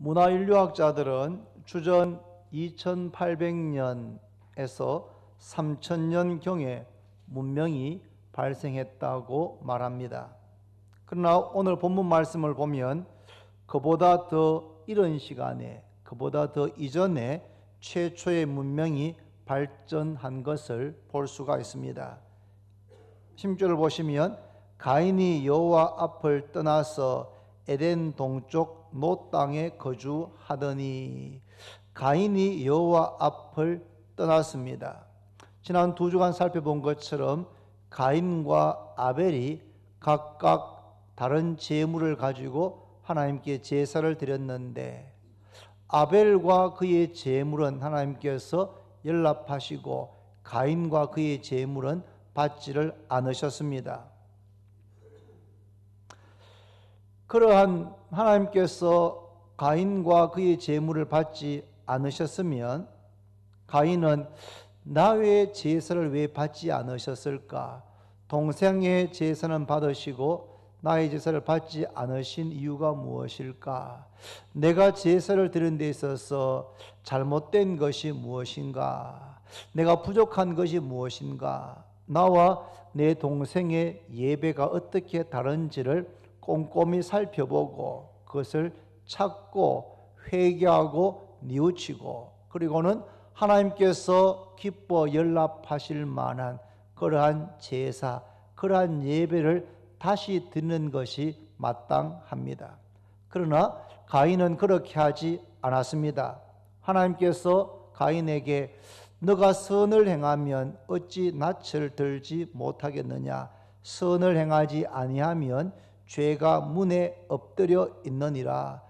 문화인류학자들은 주전 2800년에서 3000년경에 문명이 발생했다고 말합니다. 그러나 오늘 본문 말씀을 보면 그보다 더 이른 시간에, 그보다 더 이전에 최초의 문명이 발전한 것을 볼 수가 있습니다. 10절을 보시면 가인이 여호와 앞을 떠나서 에덴 동쪽 노 땅에 거주하더니, 가인이 여호와 앞을 떠났습니다. 지난 2주간 살펴본 것처럼 가인과 아벨이 각각 다른 제물을 가지고 하나님께 제사를 드렸는데, 아벨과 그의 제물은 하나님께서 연락하시고 가인과 그의 제물은 받지를 않으셨습니다. 그러한 하나님께서 가인과 그의 제물을 받지 않으셨으면 가인은 나의 제사를 왜 받지 않으셨을까? 동생의 제사는 받으시고 나의 제사를 받지 않으신 이유가 무엇일까? 내가 제사를 드리는 데 있어서 잘못된 것이 무엇인가? 내가 부족한 것이 무엇인가? 나와 내 동생의 예배가 어떻게 다른지를 꼼꼼히 살펴보고 그것을 찾고 회개하고 뉘우치고, 그리고는 하나님께서 기뻐 연락하실 만한 그러한 제사, 그러한 예배를 다시 드리는 것이 마땅합니다. 그러나 가인은 그렇게 하지 않았습니다. 하나님께서 가인에게 너가 선을 행하면 어찌 낯을 들지 못하겠느냐? 선을 행하지 아니하면 죄가 문에 엎드려 있느니라.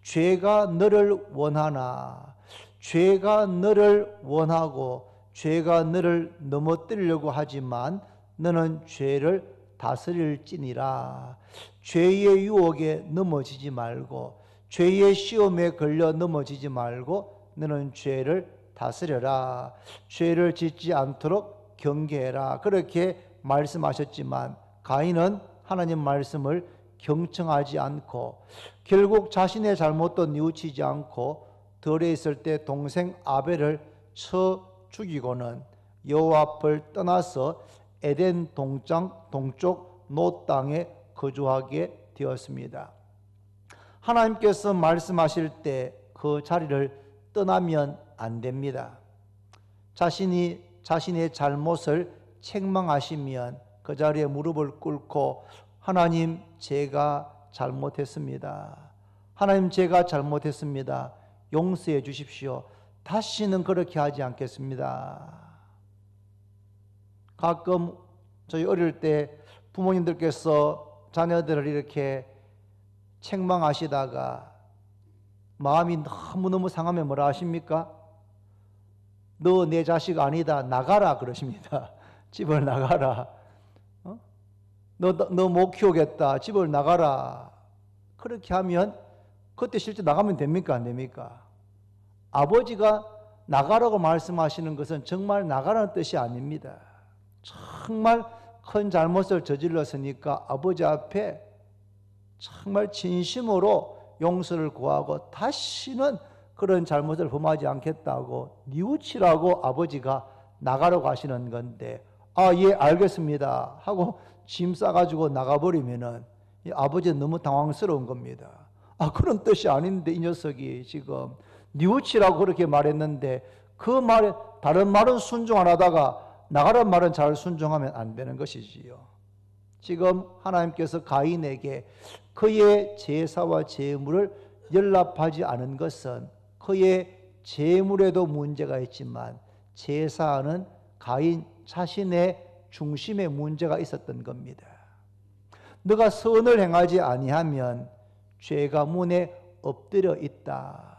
죄가 너를 원하나, 죄가 너를 원하고 죄가 너를 넘어뜨리려고 하지만 너는 죄를 다스릴지니라. 죄의 유혹에 넘어지지 말고 죄의 시험에 걸려 넘어지지 말고 너는 죄를 다스려라. 죄를 짓지 않도록 경계해라. 그렇게 말씀하셨지만 가인은 하나님 말씀을 경청하지 않고 결국 자신의 잘못도 뉘우치지 않고 들에 있을 때 동생 아벨을 쳐 죽이고는 여호와 앞을 떠나서 에덴 동쪽 노 땅에 거주하게 되었습니다. 하나님께서 말씀하실 때 그 자리를 떠나면 안 됩니다. 자신의 잘못을 책망하시면 그 자리에 무릎을 꿇고 하나님, 제가 잘못했습니다. 하나님, 제가 잘못했습니다. 용서해 주십시오. 다시는 그렇게 하지 않겠습니다. 가끔 저희 어릴 때 부모님들께서 자녀들을 이렇게 책망하시다가 마음이 너무너무 상하면 뭐라 하십니까? 너 내 자식 아니다, 나가라 그러십니다. 집을 나가라. 너 못 키우겠다, 집을 나가라. 그렇게 하면 그때 실제 나가면 됩니까, 안 됩니까? 아버지가 나가라고 말씀하시는 것은 정말 나가라는 뜻이 아닙니다. 정말 큰 잘못을 저질렀으니까 아버지 앞에 정말 진심으로 용서를 구하고 다시는 그런 잘못을 범하지 않겠다고 뉘우치라고 아버지가 나가라고 하시는 건데, 예, 알겠습니다 하고 짐 싸가지고 나가버리면은 이 아버지는 너무 당황스러운 겁니다. 그런 뜻이 아닌데 이 녀석이 지금 뉘우치라고 그렇게 말했는데 그 말에 다른 말은 순종 안 하다가 나가라는 말은 잘 순종하면 안 되는 것이지요. 지금 하나님께서 가인에게 그의 제사와 제물을 연락하지 않은 것은 그의 제물에도 문제가 있지만 제사는 가인 자신의 중심에 문제가 있었던 겁니다. 너가 선을 행하지 아니하면 죄가 문에 엎드려 있다.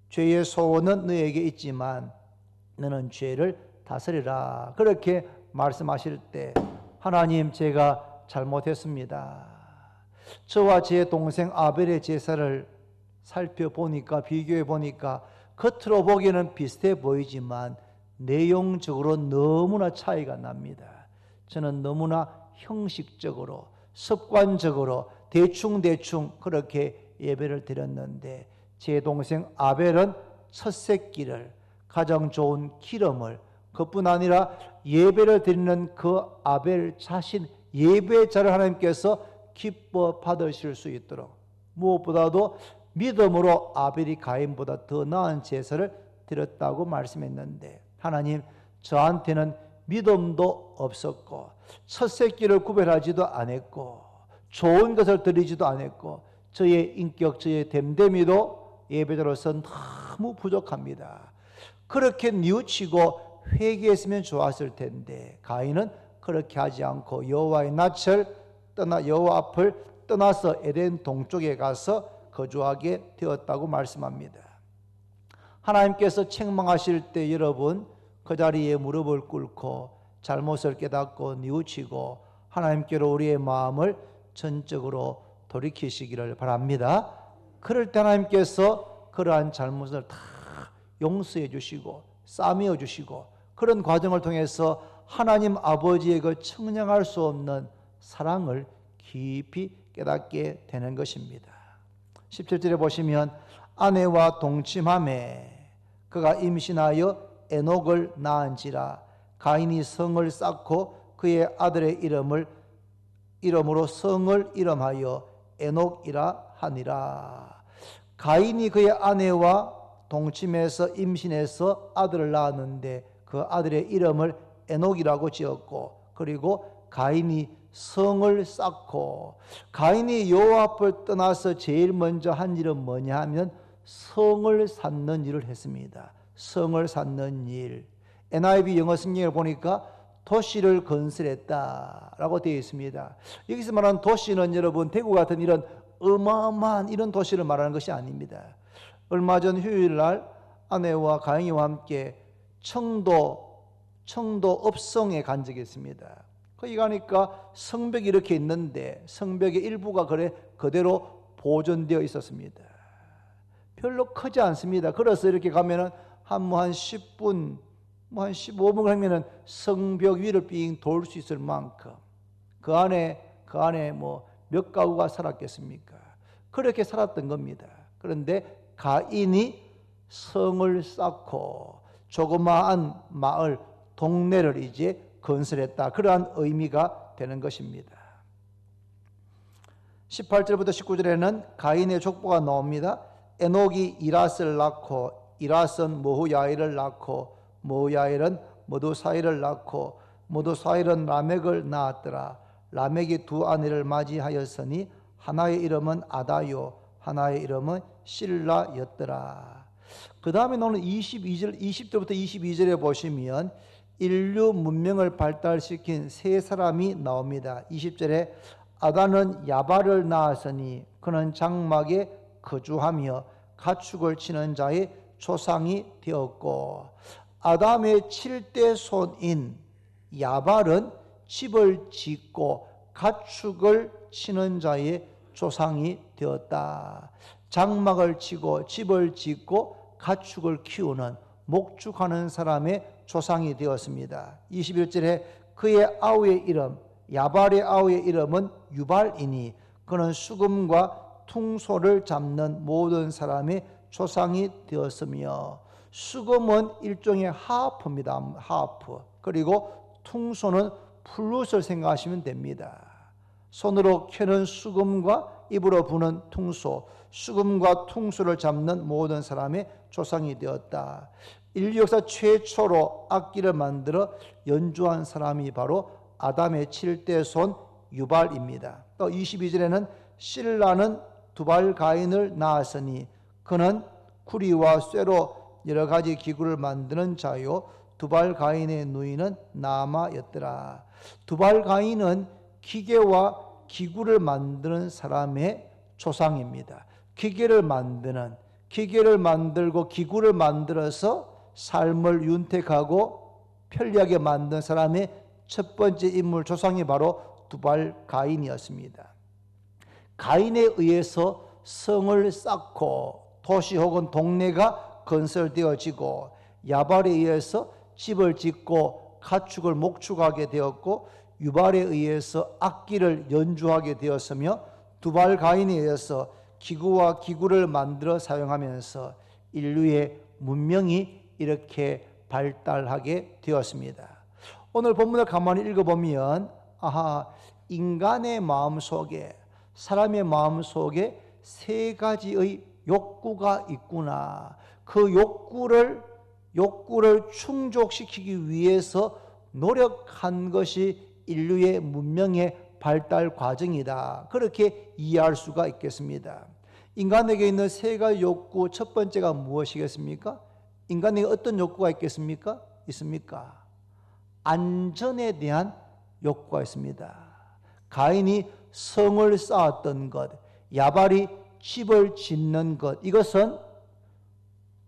죄의 소원은 너에게 있지만 너는 죄를 다스리라. 그렇게 말씀하실 때 하나님, 제가 잘못했습니다. 저와 제 동생 아벨의 제사를 살펴보니까, 비교해 보니까 겉으로 보기에는 비슷해 보이지만 내용적으로 너무나 차이가 납니다. 저는 너무나 형식적으로 습관적으로 대충 그렇게 예배를 드렸는데 제 동생 아벨은 첫 새끼를 가장 좋은 기름을 그뿐 아니라 예배를 드리는 그 아벨 자신 예배자를 하나님께서 기뻐 받으실 수 있도록 무엇보다도 믿음으로 아벨이 가인보다 더 나은 제사를 드렸다고 말씀했는데 하나님 저한테는 믿음도 없었고 첫 새끼를 구별하지도 않았고 좋은 것을 드리지도 않았고 저의 인격 저의 됨됨이도 예배자로서는 너무 부족합니다. 그렇게 뉘우치고 회개했으면 좋았을 텐데 가인은 그렇게 하지 않고 여호와 앞을 떠나서 에덴 동쪽에 가서 거주하게 되었다고 말씀합니다. 하나님께서 책망하실 때 여러분 그 자리에 무릎을 꿇고 잘못을 깨닫고 뉘우치고 하나님께로 우리의 마음을 전적으로 돌이키시기를 바랍니다. 그럴 때 하나님께서 그러한 잘못을 다 용서해 주시고 싸매어 주시고 그런 과정을 통해서 하나님 아버지의 그 청량할 수 없는 사랑을 깊이 깨닫게 되는 것입니다. 17절에 보시면 아내와 동침하매 그가 임신하여 에녹을 낳은지라 가인이 성을 쌓고 그의 아들의 이름으로 성을 이름하여 에녹이라 하니라. 가인이 그의 아내와 동침해서 임신해서 아들을 낳았는데 그 아들의 이름을 에녹이라고 지었고 그리고 가인이 성을 쌓고 가인이 여호와 앞을 떠나서 제일 먼저 한 일은 뭐냐 하면 성을 쌓는 일을 했습니다. 성을 쌓는 일. NIV 영어 성경을 보니까 도시를 건설했다라고 되어 있습니다. 여기서 말하는 도시는 여러분 대구 같은 이런 어마어마한 이런 도시를 말하는 것이 아닙니다. 얼마 전 휴일날 아내와 가영이와 함께 청도 읍성에 간 적이 있습니다. 거기 가니까 성벽이 이렇게 있는데 성벽의 일부가 그대로 보존되어 있었습니다. 별로 크지 않습니다. 그래서 이렇게 가면은 한 10분, 한 15분 하면은 성벽 위를 삥 돌 수 있을 만큼 그 안에 뭐 몇 가구가 살았겠습니까? 그렇게 살았던 겁니다. 그런데 가인이 성을 쌓고 조그마한 마을, 동네를 이제 건설했다. 그러한 의미가 되는 것입니다. 18절부터 19절에는 가인의 족보가 나옵니다. 에녹이 이랏을 낳고 이랏은 머후야일을 낳고 머후야일은 머두사일을 낳고 머두사일은 라멕을 낳았더라. 라멕이 두 아내를 맞이하였으니 하나의 이름은 아다요 하나의 이름은 실라였더라. 그 다음에 나오는 20절부터 22절에 보시면 인류 문명을 발달시킨 세 사람이 나옵니다. 20절에 아다는 야발을 낳았으니 그는 장막에 거주하며 가축을 치는 자의 조상이 되었고 아담의 7대 손인 야발은 집을 짓고 가축을 치는 자의 조상이 되었다. 장막을 치고 집을 짓고 가축을 키우는 목축하는 사람의 조상이 되었습니다. 21절에 그의 아우의 이름 야발의 아우의 이름은 유발이니 그는 수금과 퉁소를 잡는 모든 사람의 조상이 되었으며 수금은 일종의 하프입니다. 하프. 그리고 퉁소는 플룻을 생각하시면 됩니다. 손으로 켜는 수금과 입으로 부는 퉁소, 수금과 퉁소를 잡는 모든 사람의 조상이 되었다. 인류 역사 최초로 악기를 만들어 연주한 사람이 바로 아담의 7대 손 유발입니다. 또 22절에는 실라는 두발 가인을 낳았으니 그는 구리와 쇠로 여러 가지 기구를 만드는 자요 두발 가인의 누이는 나마였더라. 두발 가인은 기계와 기구를 만드는 사람의 조상입니다. 기계를 만들고 기구를 만들어서 삶을 윤택하고 편리하게 만든 사람의 첫 번째 인물 조상이 바로 두발 가인이었습니다. 가인에 의해서 성을 쌓고 도시 혹은 동네가 건설되어지고 야발에 의해서 집을 짓고 가축을 목축하게 되었고 유발에 의해서 악기를 연주하게 되었으며 두발 가인에 의해서 기구와 기구를 만들어 사용하면서 인류의 문명이 이렇게 발달하게 되었습니다. 오늘 본문을 가만히 읽어보면 인간의 마음 속에, 사람의 마음 속에 세 가지의 욕구가 있구나. 그 욕구를 충족시키기 위해서 노력한 것이 인류의 문명의 발달 과정이다. 그렇게 이해할 수가 있겠습니다. 인간에게 있는 세 가지 욕구, 첫 번째가 무엇이겠습니까? 인간에게 어떤 욕구가 있겠습니까? 안전에 대한 욕구가 있습니다. 가인이 성을 쌓았던 것, 야발이 집을 짓는 것, 이것은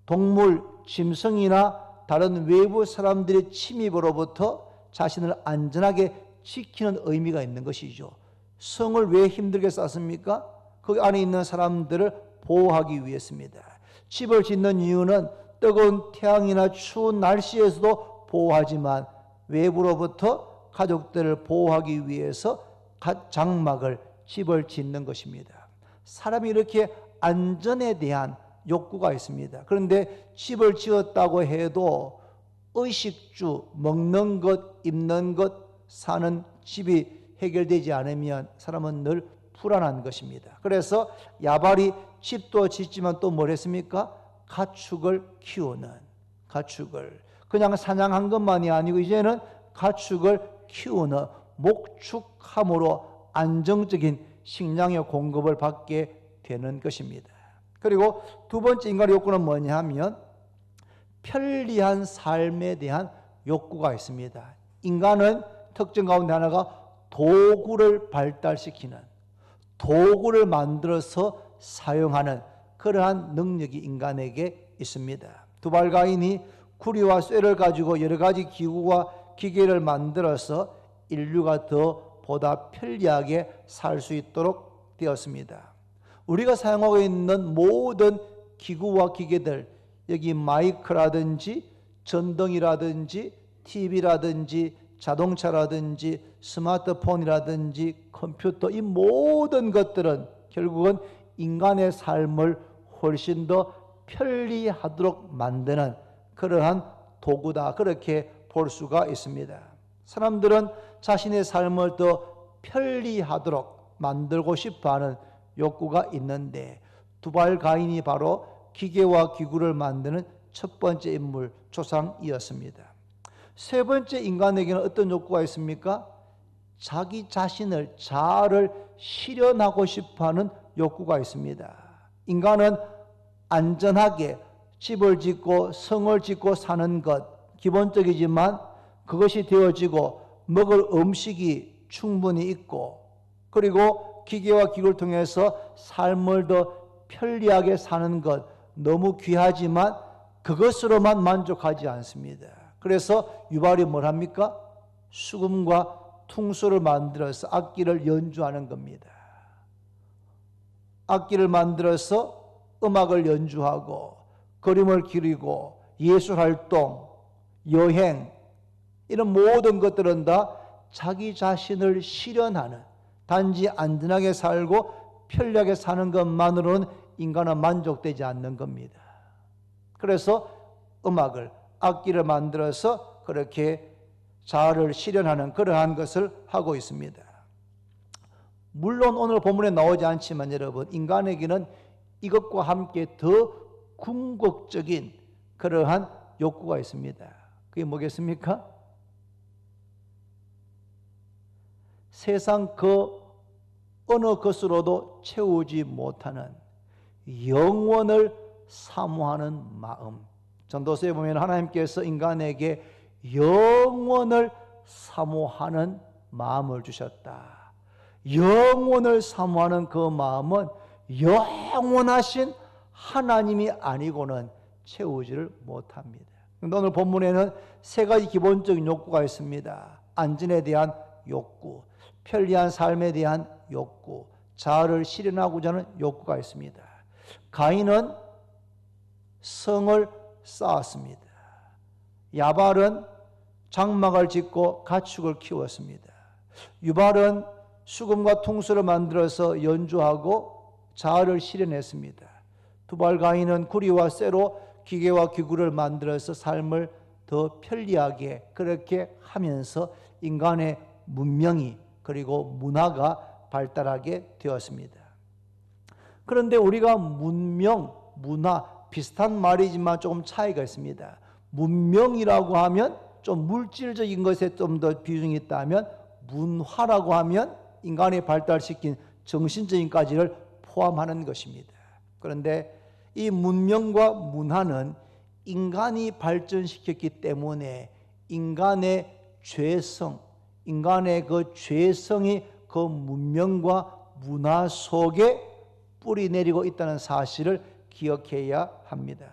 동물, 짐승이나 다른 외부 사람들의 침입으로부터 자신을 안전하게 지키는 의미가 있는 것이죠. 성을 왜 힘들게 쌓습니까? 그 안에 있는 사람들을 보호하기 위해서입니다. 집을 짓는 이유는 뜨거운 태양이나 추운 날씨에서도 보호하지만 외부로부터 가족들을 보호하기 위해서 장막을, 집을 짓는 것입니다. 사람이 이렇게 안전에 대한 욕구가 있습니다. 그런데 집을 지었다고 해도 의식주, 먹는 것, 입는 것, 사는 집이 해결되지 않으면 사람은 늘 불안한 것입니다. 그래서 야발이 집도 짓지만 또 뭘 했습니까? 가축을 키우는, 가축을 그냥 사냥한 것만이 아니고 이제는 가축을 키우는, 목축함으로 안정적인 식량의 공급을 받게 되는 것입니다. 그리고 두 번째 인간의 욕구는 뭐냐 하면 편리한 삶에 대한 욕구가 있습니다. 인간은 특징 가운데 하나가 도구를 발달시키는, 도구를 만들어서 사용하는 그러한 능력이 인간에게 있습니다. 두발 가인이 구리와 쇠를 가지고 여러 가지 기구와 기계를 만들어서 인류가 더 보다 편리하게 살 수 있도록 되었습니다. 우리가 사용하고 있는 모든 기구와 기계들, 여기 마이크라든지 전등이라든지 TV라든지 자동차라든지 스마트폰이라든지 컴퓨터, 이 모든 것들은 결국은 인간의 삶을 훨씬 더 편리하도록 만드는 그러한 도구다, 그렇게 볼 수가 있습니다. 사람들은 자신의 삶을 더 편리하도록 만들고 싶어하는 욕구가 있는데 두발 가인이 바로 기계와 기구를 만드는 첫 번째 인물, 조상이었습니다. 세 번째 인간에게는 어떤 욕구가 있습니까? 자기 자신을, 자아를 실현하고 싶어하는 욕구가 있습니다. 인간은 안전하게 집을 짓고 성을 짓고 사는 것 기본적이지만 그것이 되어지고 먹을 음식이 충분히 있고 그리고 기계와 기구를 통해서 삶을 더 편리하게 사는 것 너무 귀하지만 그것으로만 만족하지 않습니다. 그래서 유발이 뭘 합니까? 수금과 퉁소를 만들어서 악기를 연주하는 겁니다. 악기를 만들어서 음악을 연주하고 그림을 그리고 예술활동, 여행, 이런 모든 것들은 다 자기 자신을 실현하는, 단지 안전하게 살고 편리하게 사는 것만으로는 인간은 만족되지 않는 겁니다. 그래서 음악을, 악기를 만들어서 그렇게 자아를 실현하는 그러한 것을 하고 있습니다. 물론 오늘 본문에 나오지 않지만 여러분, 인간에게는 이것과 함께 더 궁극적인 그러한 욕구가 있습니다. 그게 뭐겠습니까? 세상 그 어느 것으로도 채우지 못하는 영원을 사모하는 마음. 전도서에 보면 하나님께서 인간에게 영원을 사모하는 마음을 주셨다. 영원을 사모하는 그 마음은 영원하신 하나님이 아니고는 채우지를 못합니다. 오늘 본문에는 세 가지 기본적인 욕구가 있습니다. 안전에 대한 욕구, 편리한 삶에 대한 욕구, 자아를 실현하고자 하는 욕구가 있습니다. 가인은 성을 쌓았습니다. 야발은 장막을 짓고 가축을 키웠습니다. 유발은 수금과 퉁소를 만들어서 연주하고 자아를 실현했습니다. 두발가인은 구리와 쇠로 기계와 기구를 만들어서 삶을 더 편리하게 그렇게 하면서 인간의 문명이 그리고 문화가 발달하게 되었습니다. 그런데 우리가 문명, 문화 비슷한 말이지만 조금 차이가 있습니다. 문명이라고 하면 좀 물질적인 것에 좀 더 비중이 있다면 문화라고 하면 인간이 발달시킨 정신적인 까지를 포함하는 것입니다. 그런데 이 문명과 문화는 인간이 발전시켰기 때문에 인간의 죄성, 인간의 그 죄성이 그 문명과 문화 속에 뿌리 내리고 있다는 사실을 기억해야 합니다.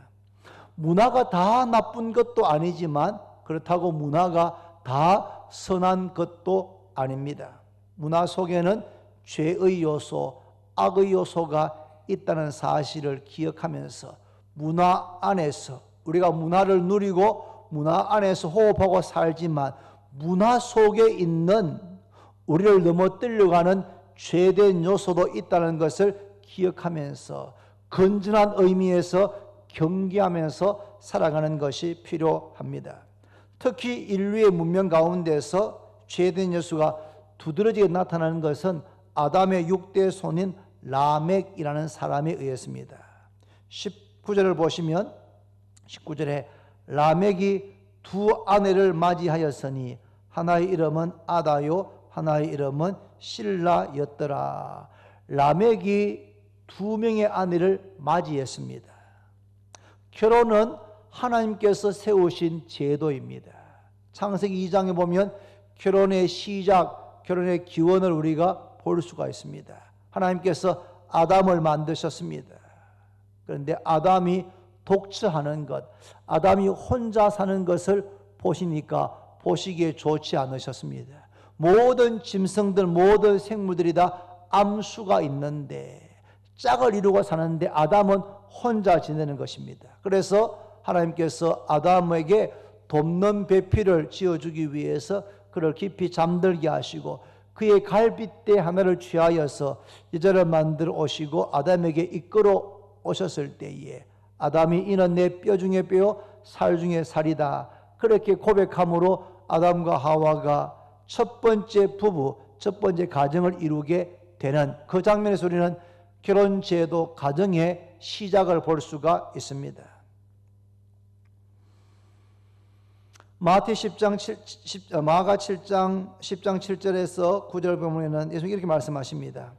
문화가 다 나쁜 것도 아니지만 그렇다고 문화가 다 선한 것도 아닙니다. 문화 속에는 죄의 요소, 악의 요소가 있다는 사실을 기억하면서 문화 안에서 우리가 문화를 누리고 문화 안에서 호흡하고 살지만 문화 속에 있는 우리를 넘어뜨려가는 죄된 요소도 있다는 것을 기억하면서 건전한 의미에서 경계하면서 살아가는 것이 필요합니다. 특히 인류의 문명 가운데서 죄된 요소가 두드러지게 나타나는 것은 아담의 6대 손인 라멕이라는 사람에 의했습니다. 19절을 보시면 19절에 라멕이 두 아내를 맞이하였으니 하나의 이름은 아다요 하나의 이름은 실라였더라. 라멕이 두 명의 아내를 맞이했습니다. 결혼은 하나님께서 세우신 제도입니다. 창세기 2장에 보면 결혼의 시작, 결혼의 기원을 우리가 볼 수가 있습니다. 하나님께서 아담을 만드셨습니다. 그런데 아담이 독처하는 것, 아담이 혼자 사는 것을 보시니까 보시기에 좋지 않으셨습니다. 모든 짐승들, 모든 생물들이 다 암수가 있는데 짝을 이루고 사는데 아담은 혼자 지내는 것입니다. 그래서 하나님께서 아담에게 돕는 배필을 지어주기 위해서 그를 깊이 잠들게 하시고 그의 갈빗대 하나를 취하여서 여자를 만들어 오시고 아담에게 이끌어 오셨을 때에 아담이 이는 내 뼈 중에 뼈, 살 중에 살이다. 그렇게 고백함으로 아담과 하와가 첫 번째 부부, 첫 번째 가정을 이루게 되는 그 장면에서 우리는 결혼제도 가정의 시작을 볼 수가 있습니다. 마가 7장 10절에서 9절 보면은 예수님이 이렇게 말씀하십니다.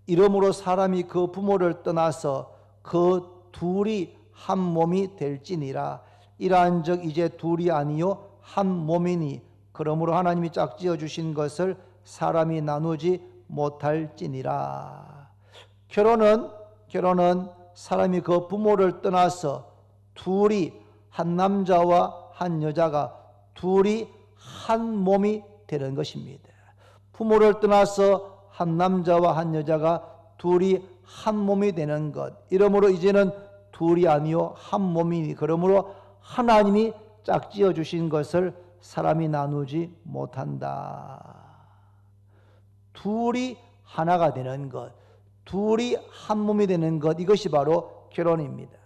이러므로 사람이 그 부모를 떠나서 그 둘이 한 몸이 될지니라. 이러한즉 이제 둘이 아니요 한 몸이니 그러므로 하나님이 짝지어 주신 것을 사람이 나누지 못할지니라. 결혼은 사람이 그 부모를 떠나서 둘이 한 남자와 한 여자가 둘이 한 몸이 되는 것입니다. 부모를 떠나서 한 남자와 한 여자가 둘이 한 몸이 되는 것. 이러므로 이제는 둘이 아니요 한 몸이니 그러므로 하나님이 짝지어 주신 것을 사람이 나누지 못한다. 둘이 하나가 되는 것, 둘이 한 몸이 되는 것, 이것이 바로 결혼입니다.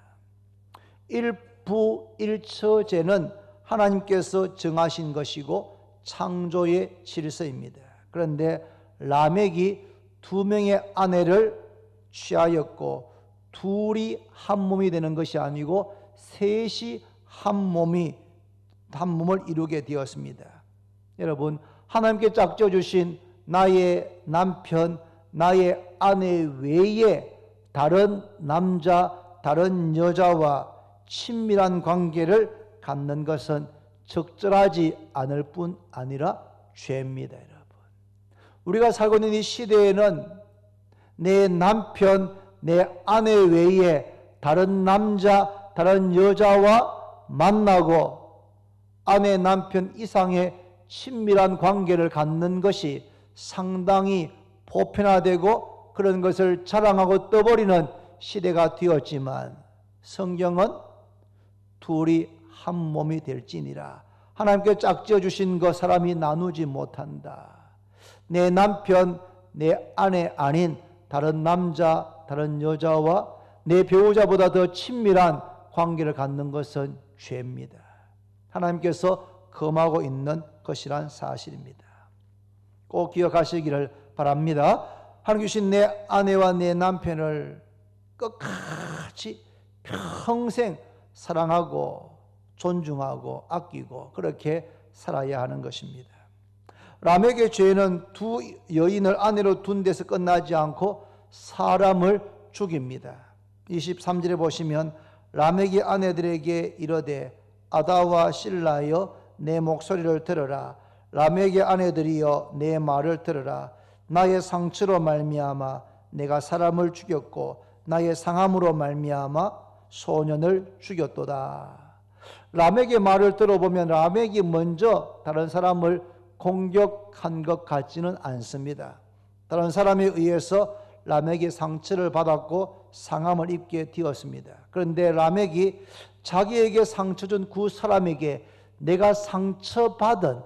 일부일처제는 하나님께서 정하신 것이고 창조의 질서입니다. 그런데 라멕이 두 명의 아내를 취하였고 둘이 한 몸이 되는 것이 아니고 셋이 한 몸을 이루게 되었습니다. 여러분, 하나님께 짝져 주신 나의 남편, 나의 아내 외에 다른 남자, 다른 여자와 친밀한 관계를 갖는 것은 적절하지 않을 뿐 아니라 죄입니다, 여러분. 우리가 살고 있는 이 시대에는 내 남편, 내 아내 외에 다른 남자, 다른 여자와 만나고 아내, 남편 이상의 친밀한 관계를 갖는 것이 상당히 보편화되고 그런 것을 자랑하고 떠버리는 시대가 되었지만 성경은 둘이 한 몸이 될지니라. 하나님께 짝지어 주신 것 사람이 나누지 못한다. 내 남편, 내 아내 아닌 다른 남자, 다른 여자와 내 배우자보다 더 친밀한 관계를 갖는 것은 죄입니다. 하나님께서 금하고 있는 것이란 사실입니다. 꼭 기억하시기를 바랍니다. 하나님 주신 내 아내와 내 남편을 끝까지 평생 사랑하고 존중하고 아끼고 그렇게 살아야 하는 것입니다. 라멕의 죄는 두 여인을 아내로 둔 데서 끝나지 않고 사람을 죽입니다. 23절에 보시면 라멕이 아내들에게 이르되 아다와 실라여 내 목소리를 들으라. 라멕의 아내들이여 내 말을 들으라. 나의 상처로 말미암아 내가 사람을 죽였고 나의 상함으로 말미암아 소년을 죽였도다. 라멕의 말을 들어보면 라멕이 먼저 다른 사람을 공격한 것 같지는 않습니다. 다른 사람에 의해서 라멕이 상처를 받았고 상함을 입게 되었습니다. 그런데 라멕이 자기에게 상처 준 그 사람에게 내가 상처받은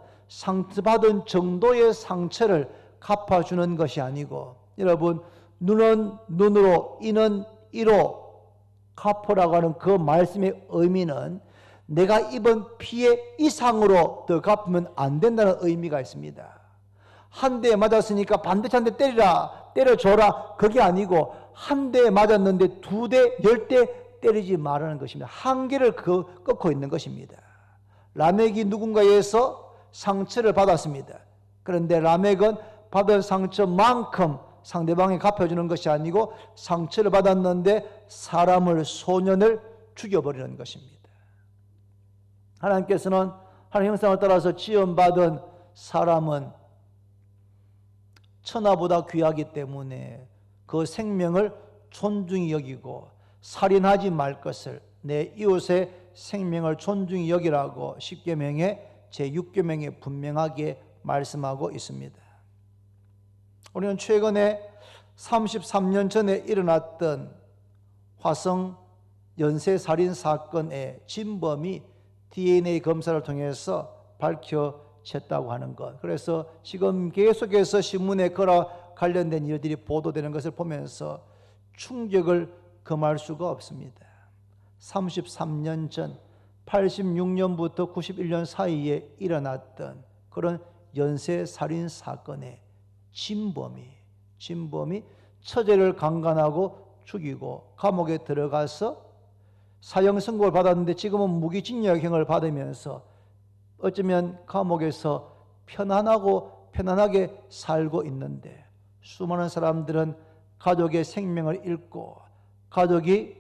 정도의 상처를 갚아주는 것이 아니고, 여러분, 눈은 눈으로 이는 이로 갚으라고 하는 그 말씀의 의미는 내가 입은 피해 이상으로 더 갚으면 안 된다는 의미가 있습니다. 한 대 맞았으니까 반드시 한 대 때리라, 때려줘라, 그게 아니고 한 대 맞았는데 두 대, 10대 때리지 말라는 것입니다. 한계를 끊고 있는 것입니다. 라멕이 누군가에서 상처를 받았습니다. 그런데 라멕은 받은 상처만큼 상대방이 갚아주는 것이 아니고 상처를 받았는데 사람을, 소년을 죽여버리는 것입니다. 하나님께서는 하나님 형상을 따라서 지음받은 사람은 천하보다 귀하기 때문에 그 생명을 존중히 여기고 살인하지 말 것을, 내 이웃의 생명을 존중히 여기라고 10계명의 제6계명에 분명하게 말씀하고 있습니다. 우리는 최근에 33년 전에 일어났던 화성 연쇄살인 사건의 진범이 DNA 검사를 통해서 밝혀졌다고 하는 것, 그래서 지금 계속해서 신문에 그와 관련된 일들이 보도되는 것을 보면서 충격을 금할 수가 없습니다. 33년 전 86년부터 91년 사이에 일어났던 그런 연쇄살인 사건의 진범이 처제를 강간하고 죽이고 감옥에 들어가서 사형 선고를 받았는데 지금은 무기징역형을 받으면서 어쩌면 감옥에서 편안하게 살고 있는데, 수많은 사람들은 가족의 생명을 잃고 가족이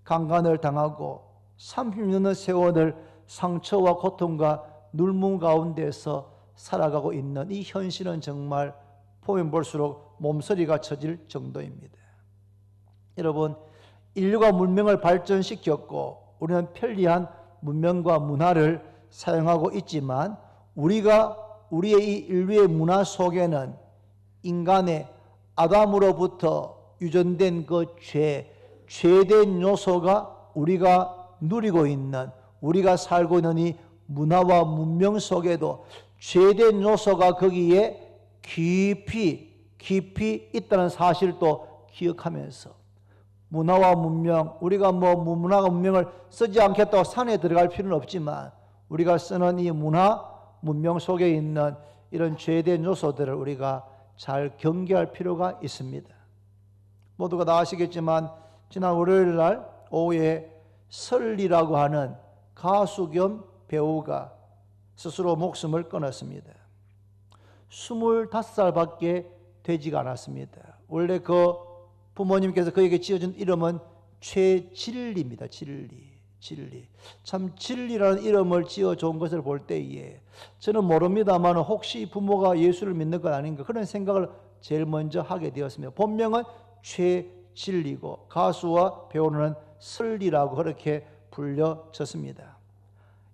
강간을 당하고 30년의 세월을 상처와 고통과 눌문 가운데서 살아가고 있는 이 현실은 정말 보면 볼수록 몸서리가 쳐질 정도입니다. 여러분, 인류가 문명을 발전시켰고 우리는 편리한 문명과 문화를 사용하고 있지만 우리의 이 인류의 문화 속에는 인간의 아담으로부터 유전된 그 죄된 요소가 우리가 누리고 있는, 우리가 살고 있는 이 문화와 문명 속에도 죄된 요소가 거기에 깊이 있다는 사실도 기억하면서 문화와 문명, 우리가 문화와 문명을 쓰지 않겠다고 산에 들어갈 필요는 없지만 우리가 쓰는 이 문화, 문명 속에 있는 이런 죄된 요소들을 우리가 잘 경계할 필요가 있습니다. 모두가 다 아시겠지만 지난 월요일 날 오후에 설리라고 하는 가수 겸 배우가 스스로 목숨을 끊었습니다. 25살밖에 되지가 않았습니다. 원래 그 부모님께서 그에게 지어준 이름은 최진리입니다. 진리. 참 진리라는 이름을 지어준 것을 볼 때에 저는 모릅니다만 혹시 부모가 예수를 믿는 것 아닌가 그런 생각을 제일 먼저 하게 되었습니다. 본명은 최진리고 가수와 배우는 설리라고 그렇게 불려졌습니다.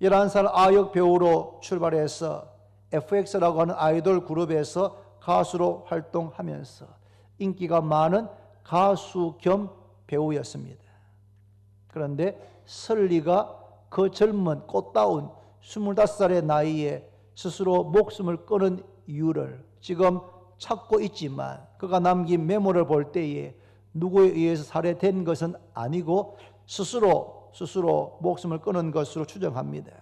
11살 아역 배우로 출발해서 FX라고 하는 아이돌 그룹에서 가수로 활동하면서 인기가 많은 가수 겸 배우였습니다. 그런데 설리가 그 젊은 꽃다운 25살의 나이에 스스로 목숨을 끊은 이유를 지금 찾고 있지만 그가 남긴 메모를 볼 때에 누구에 의해서 살해된 것은 아니고 스스로 목숨을 끊은 것으로 추정합니다.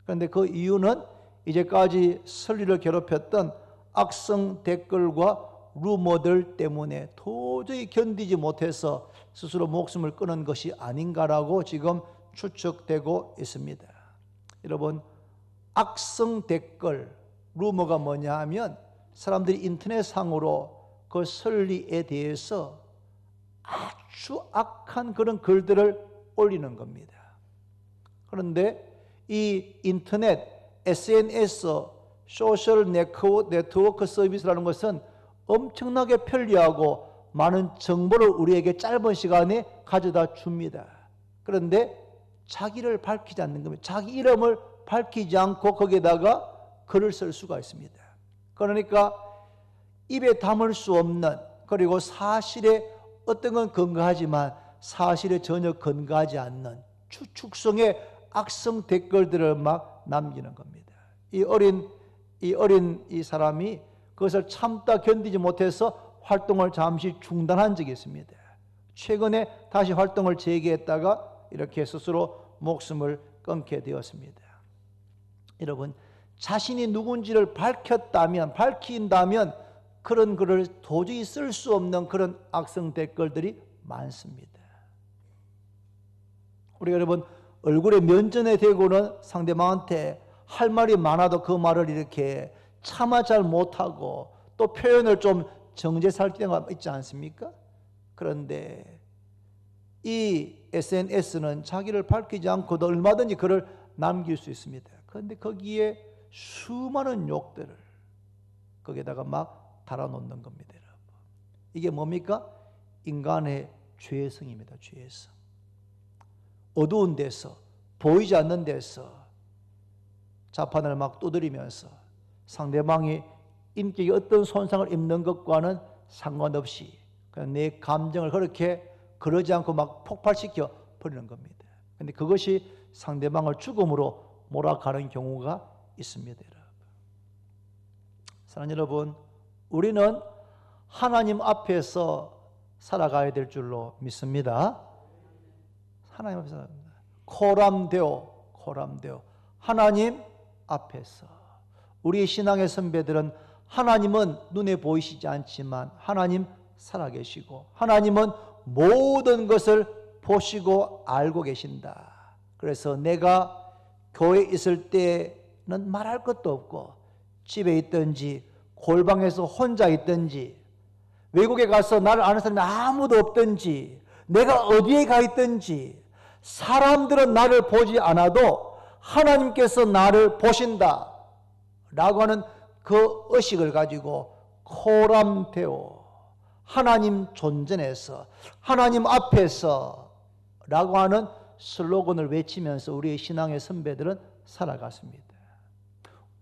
그런데 그 이유는 이제까지 설리를 괴롭혔던 악성 댓글과 루머들 때문에 도저히 견디지 못해서 스스로 목숨을 끊은 것이 아닌가라고 지금 추측되고 있습니다. 여러분, 악성 댓글, 루머가 뭐냐 하면 사람들이 인터넷상으로 그 설리에 대해서 아주 악한 그런 글들을 올리는 겁니다. 그런데 이 인터넷, SNS, 소셜 네트워크 서비스라는 것은 엄청나게 편리하고 많은 정보를 우리에게 짧은 시간에 가져다 줍니다. 그런데 자기를 밝히지 않는 겁니다. 자기 이름을 밝히지 않고 거기에다가 글을 쓸 수가 있습니다. 그러니까 입에 담을 수 없는, 그리고 사실에 어떤 건 근거하지만 사실에 전혀 근거하지 않는 추측성의 악성 댓글들을 막 남기는 겁니다. 이 어린 사람이 그것을 참다 견디지 못해서 활동을 잠시 중단한 적이 있습니다. 최근에 다시 활동을 재개했다가 이렇게 스스로 목숨을 끊게 되었습니다. 여러분, 자신이 누군지를 밝힌다면 그런 글을 도저히 쓸 수 없는 그런 악성 댓글들이 많습니다. 우리 여러분, 얼굴에 면전에 대고는 상대방한테 할 말이 많아도 그 말을 이렇게 차마 잘 못하고 또 표현을 좀 정제살 때가 있지 않습니까? 그런데 이 SNS는 자기를 밝히지 않고도 얼마든지 글을 남길 수 있습니다. 그런데 거기에 수많은 욕들을 거기에다가 막 달아놓는 겁니다. 여러분. 이게 뭡니까? 인간의 죄성입니다. 죄성. 어두운 데서, 보이지 않는 데서 자판을 막 두드리면서 상대방이 인격에 어떤 손상을 입는 것과는 상관없이 그냥 내 감정을 그렇게 그러지 않고 막 폭발시켜 버리는 겁니다. 그런데 그것이 상대방을 죽음으로 몰아가는 경우가 있습니다. 여러분. 사랑하는 여러분, 우리는 하나님 앞에서 살아가야 될 줄로 믿습니다. 하나님 앞에서 코람데오 하나님 앞에서. 우리 신앙의 선배들은 하나님은 눈에 보이시지 않지만 하나님 살아계시고 하나님은 모든 것을 보시고 알고 계신다. 그래서 내가 교회에 있을 때는 말할 것도 없고 집에 있든지 골방에서 혼자 있든지 외국에 가서 나를 아는 사람이 아무도 없든지 내가 어디에 가 있든지 사람들은 나를 보지 않아도 하나님께서 나를 보신다 라고 하는 그 의식을 가지고 코람데오, 하나님 존전에서 하나님 앞에서 라고 하는 슬로건을 외치면서 우리의 신앙의 선배들은 살아갔습니다.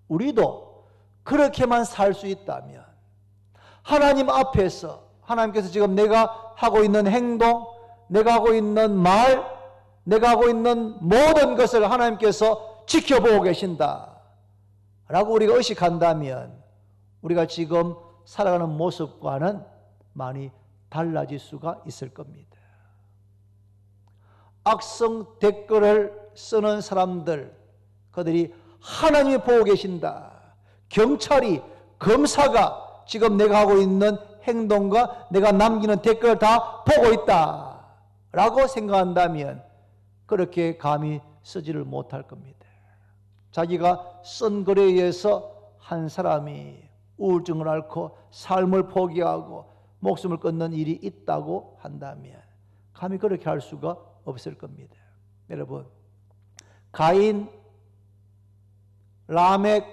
우리도 그렇게만 살 수 있다면 하나님 앞에서 하나님께서 지금 내가 하고 있는 행동, 내가 하고 있는 말, 내가 하고 있는 모든 것을 하나님께서 지켜보고 계신다 라고 우리가 의식한다면 우리가 지금 살아가는 모습과는 많이 달라질 수가 있을 겁니다. 악성 댓글을 쓰는 사람들, 그들이 하나님이 보고 계신다. 경찰이, 검사가 지금 내가 하고 있는 행동과 내가 남기는 댓글을 다 보고 있다 라고 생각한다면 그렇게 감히 쓰지를 못할 겁니다. 자기가 쓴 글에 의해서 한 사람이 우울증을 앓고 삶을 포기하고 목숨을 끊는 일이 있다고 한다면 감히 그렇게 할 수가 없을 겁니다. 여러분, 가인, 라멕,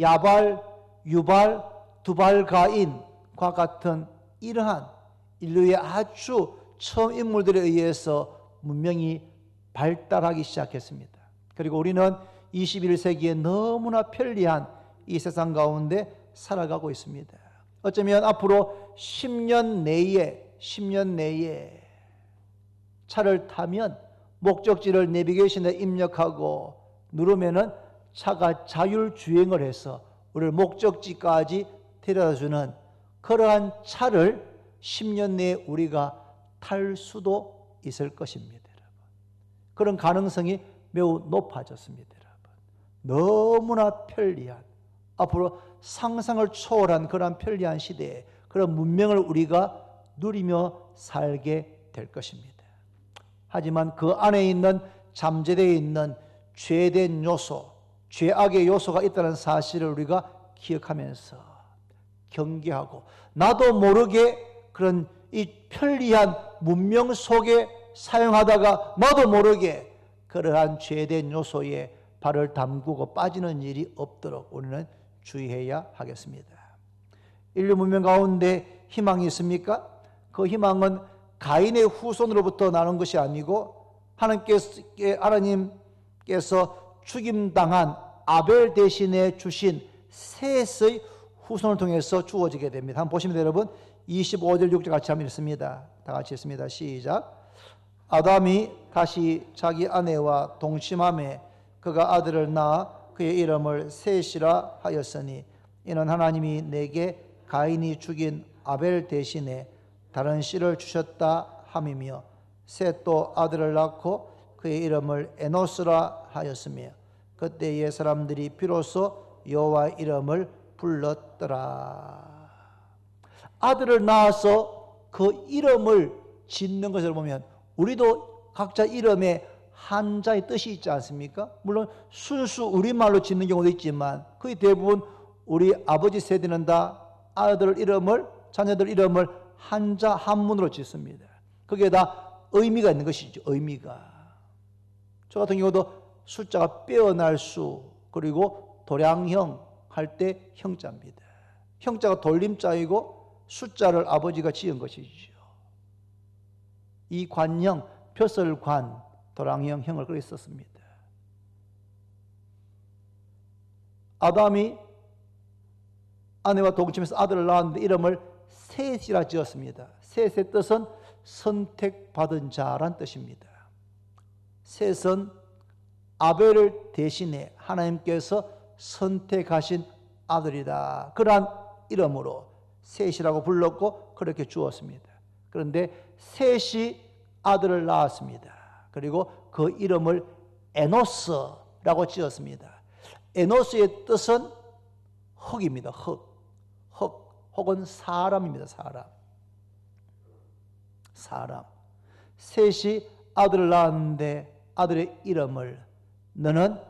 야발, 유발, 두발, 가인과 같은 이러한 인류의 아주 처음 인물들에 의해서 문명이 발달하기 시작했습니다. 그리고 우리는 21세기에 너무나 편리한 이 세상 가운데 살아가고 있습니다. 어쩌면 앞으로 10년 내에 차를 타면 목적지를 내비게이션에 입력하고 누르면은 차가 자율주행을 해서 우리를 목적지까지 데려다주는 그러한 차를 10년 내에 우리가 탈 수도 있을 것입니다. 여러분. 그런 가능성이 매우 높아졌습니다. 여러분. 너무나 편리한, 앞으로 상상을 초월한 그런 편리한 시대에 그런 문명을 우리가 누리며 살게 될 것입니다. 하지만 그 안에 있는 잠재되어 있는 죄된 요소, 죄악의 요소가 있다는 사실을 우리가 기억하면서 경계하고, 나도 모르게 그런 이 편리한 문명 속에 사용하다가 나도 모르게 그러한 죄된 요소에 발을 담그고 빠지는 일이 없도록 우리는 주의해야 하겠습니다. 인류 문명 가운데 희망이 있습니까? 그 희망은 가인의 후손으로부터 나는 것이 아니고 하나님께서 죽임당한 아벨 대신에 주신 셋의 후손을 통해서 주어지게 됩니다. 한번 보시면 여러분 25절 6절 같이 한번 읽습니다. 다 같이 읽습니다. 시작. 아담이 다시 자기 아내와 동침함에 그가 아들을 낳아 그의 이름을 셋이라 하였으니 이는 하나님이 내게 가인이 죽인 아벨 대신에 다른 씨를 주셨다 함이며, 셋도 아들을 낳고 그의 이름을 에노스라 하였으며 그때의 사람들이 비로소 여호와의 이름을 불렀더라. 아들을 낳아서 그 이름을 짓는 것을 보면 우리도 각자 이름에 한자의 뜻이 있지 않습니까? 물론 순수 우리말로 짓는 경우도 있지만 거의 대부분 우리 아버지 세대는 다 아들 이름을, 자녀들 이름을 한자 한문으로 짓습니다. 그게 다 의미가 있는 것이죠. 의미가. 저 같은 경우도 숫자가 빼어날 수, 그리고 도량형 할 때 형자입니다. 형자가 돌림자이고 숫자를 아버지가 지은 것이죠. 이 관형, 벼슬관, 도량형 형을 그렇게 썼습니다. 아담이 아내와 동침해서 아들을 낳았는데 이름을 셋이라 지었습니다. 셋의 뜻은 선택받은 자란 뜻입니다. 셋은 아벨을 대신해 하나님께서 선택하신 아들이다. 그러한 이름으로 셋이라고 불렀고 그렇게 주었습니다. 그런데 셋이 아들을 낳았습니다. 그리고 그 이름을 에노스라고 지었습니다. 에노스의 뜻은 흙입니다. 흙. 혹은 사람입니다. 사람. 셋이 아들을 낳았는데 아들의 이름을, 너는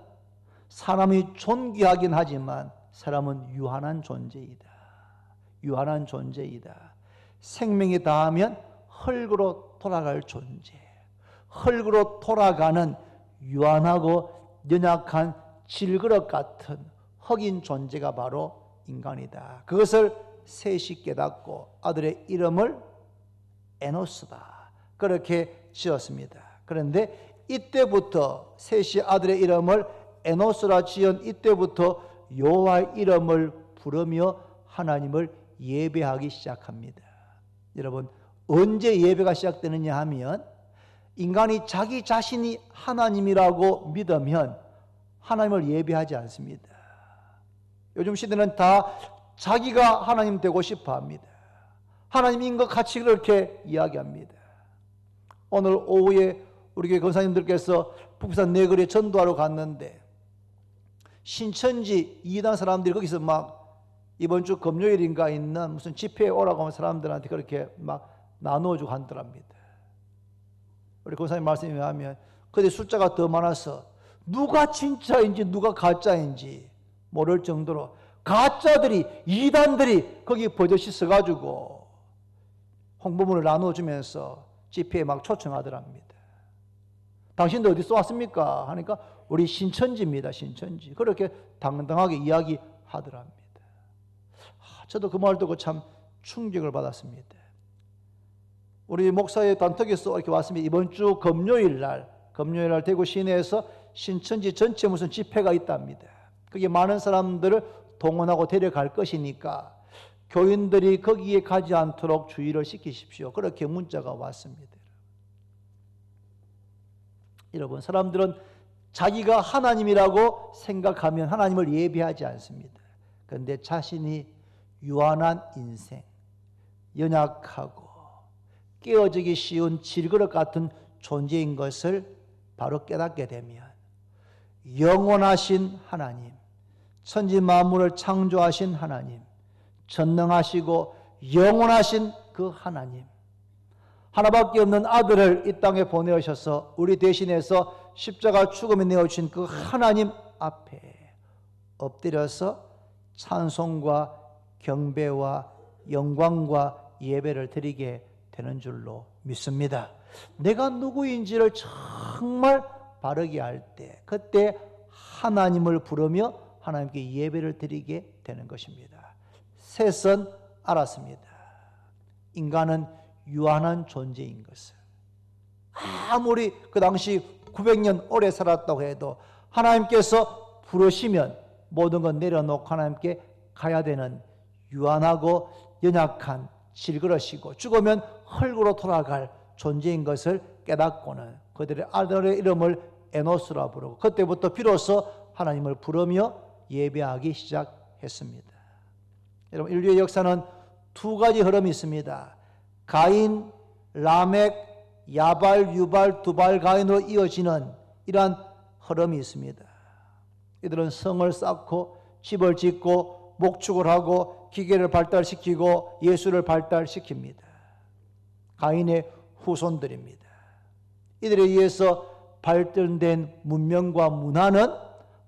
사람이 존귀하긴 하지만 사람은 유한한 존재이다. 유한한 존재이다. 생명이 다하면 흙으로 돌아갈 존재. 흙으로 돌아가는 유한하고 연약한 질그릇 같은 흙인 존재가 바로 인간이다. 그것을 셋이 깨닫고 아들의 이름을 에노스다. 그렇게 지었습니다. 그런데 이때부터 셋이 아들의 이름을 에노스라 지은 이때부터 여호와의 이름을 부르며 하나님을 예배하기 시작합니다. 여러분, 언제 예배가 시작되느냐 하면 인간이 자기 자신이 하나님이라고 믿으면 하나님을 예배하지 않습니다. 요즘 시대는 다 자기가 하나님 되고 싶어 합니다. 하나님인 것 같이 그렇게 이야기합니다. 오늘 오후에 우리 교회 권사님들께서 북부산 내거리에 전도하러 갔는데 신천지 이단 사람들이 거기서 막 이번 주 금요일인가 있는 무슨 집회에 오라고 하면 사람들한테 그렇게 막 나누어주고 한다랍니다. 우리 권사님 말씀에 하면 그때 숫자가 더 많아서 누가 진짜인지 누가 가짜인지 모를 정도로 가짜들이, 이단들이 거기 버젓이 서가지고 홍보물을 나누어주면서 집회에 막 초청하더랍니다. 당신들 어디서 왔습니까? 하니까 우리 신천지입니다. 신천지. 그렇게 당당하게 이야기하더랍니다. 저도 그 말 듣고 참 충격을 받았습니다. 우리 목사의 단톡에서 이렇게 왔습니다. 이번 주 금요일 날 대구 시내에서 신천지 전체 무슨 집회가 있답니다. 그게 많은 사람들을 동원하고 데려갈 것이니까 교인들이 거기에 가지 않도록 주의를 시키십시오. 그렇게 문자가 왔습니다. 여러분, 사람들은 자기가 하나님이라고 생각하면 하나님을 예배하지 않습니다. 그런데 자신이 유한한 인생, 연약하고 깨어지기 쉬운 질그릇 같은 존재인 것을 바로 깨닫게 되면 영원하신 하나님, 천지 만물을 창조하신 하나님, 전능하시고 영원하신 그 하나님, 하나밖에 없는 아들을 이 땅에 보내오셔서 우리 대신해서 십자가 죽음에 내어주신 그 하나님 앞에 엎드려서 찬송과 경배와 영광과 예배를 드리게 되는 줄로 믿습니다. 내가 누구인지를 정말 바르게 알 때, 그때 하나님을 부르며 하나님께 예배를 드리게 되는 것입니다. 셋은 알았습니다. 인간은 유한한 존재인 것을. 아무리 그 당시 900년 오래 살았다고 해도 하나님께서 부르시면 모든 것 내려놓고 하나님께 가야 되는 유한하고 연약한 질그릇이고 죽으면 흙으로 돌아갈 존재인 것을 깨닫고는 그들의 아들의 이름을 에노스라 부르고 그때부터 비로소 하나님을 부르며 예배하기 시작했습니다. 여러분, 인류의 역사는 두 가지 흐름이 있습니다. 가인, 라멕, 야발, 유발, 두발, 가인으로 이어지는 이러한 흐름이 있습니다. 이들은 성을 쌓고 집을 짓고 목축을 하고 기계를 발달시키고 예술을 발달시킵니다. 가인의 후손들입니다. 이들에 의해서 발전된 문명과 문화는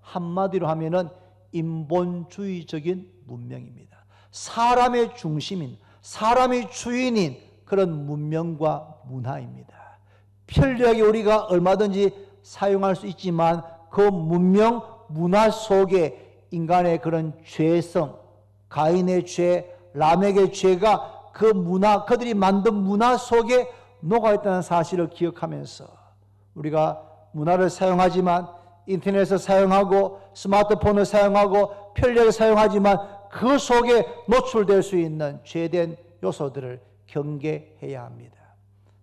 한마디로 하면은 인본주의적인 문명입니다. 사람의 중심인, 사람의 주인인 그런 문명과 문화입니다. 편리하게 우리가 얼마든지 사용할 수 있지만 그 문명, 문화 속에 인간의 그런 죄성, 가인의 죄, 라멕의 죄가 그 문화, 그들이 만든 문화 속에 녹아있다는 사실을 기억하면서 우리가 문화를 사용하지만 인터넷을 사용하고 스마트폰을 사용하고 편리하게 사용하지만 그 속에 노출될 수 있는 죄된 요소들을 경계해야 합니다.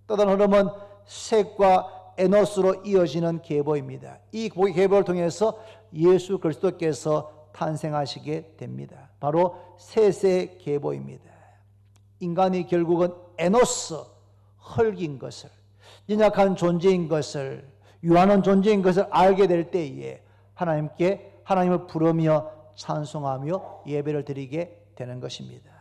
또 다른 흐름은 셋과 에노스로 이어지는 계보입니다. 이 계보를 통해서 예수 그리스도께서 탄생하시게 됩니다. 바로 셋의 계보입니다. 인간이 결국은 에노스, 흙인 것을, 연약한 존재인 것을, 유한한 존재인 것을 알게 될 때에 하나님을 부르며 찬송하며 예배를 드리게 되는 것입니다.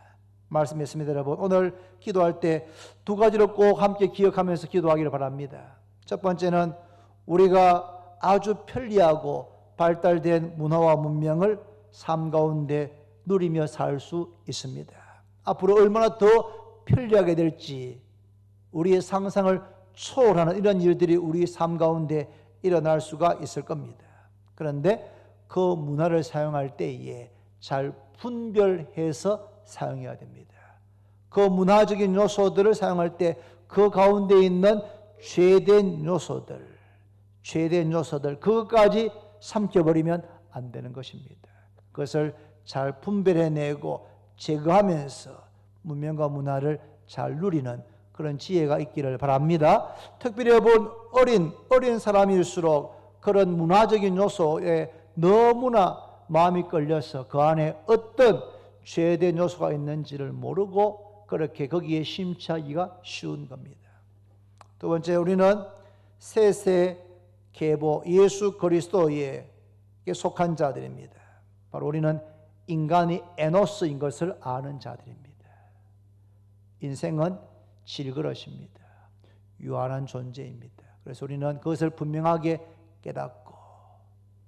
말씀했습니다. 여러분, 오늘 기도할 때 두 가지를 꼭 함께 기억하면서 기도하기를 바랍니다. 첫 번째는 우리가 아주 편리하고 발달된 문화와 문명을 삶 가운데 누리며 살 수 있습니다. 앞으로 얼마나 더 편리하게 될지 우리의 상상을 초월하는 이런 일들이 우리 삶 가운데 일어날 수가 있을 겁니다. 그런데 그 문화를 사용할 때에 잘 분별해서 사용해야 됩니다. 그 문화적인 요소들을 사용할 때 그 가운데 있는 죄된 요소들 그것까지 삼켜버리면 안 되는 것입니다. 그것을 잘 분별해내고 제거하면서 문명과 문화를 잘 누리는 그런 지혜가 있기를 바랍니다. 특별히 여러분, 어린 사람일수록 그런 문화적인 요소에 너무나 마음이 끌려서 그 안에 어떤 죄된 요소가 있는지를 모르고 그렇게 거기에 심취하기가 쉬운 겁니다. 두 번째, 우리는 셋의 계보 예수 그리스도에 속한 자들입니다. 바로 우리는 인간이 에노스인 것을 아는 자들입니다. 인생은 질그릇입니다. 유한한 존재입니다. 그래서 우리는 그것을 분명하게 깨닫고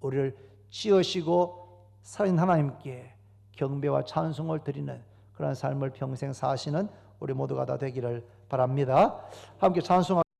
우리를 지으시고 살인 하나님께 경배와 찬송을 드리는 그런 삶을 평생 사시는 우리 모두가 다 되기를 바랍니다. 함께 찬송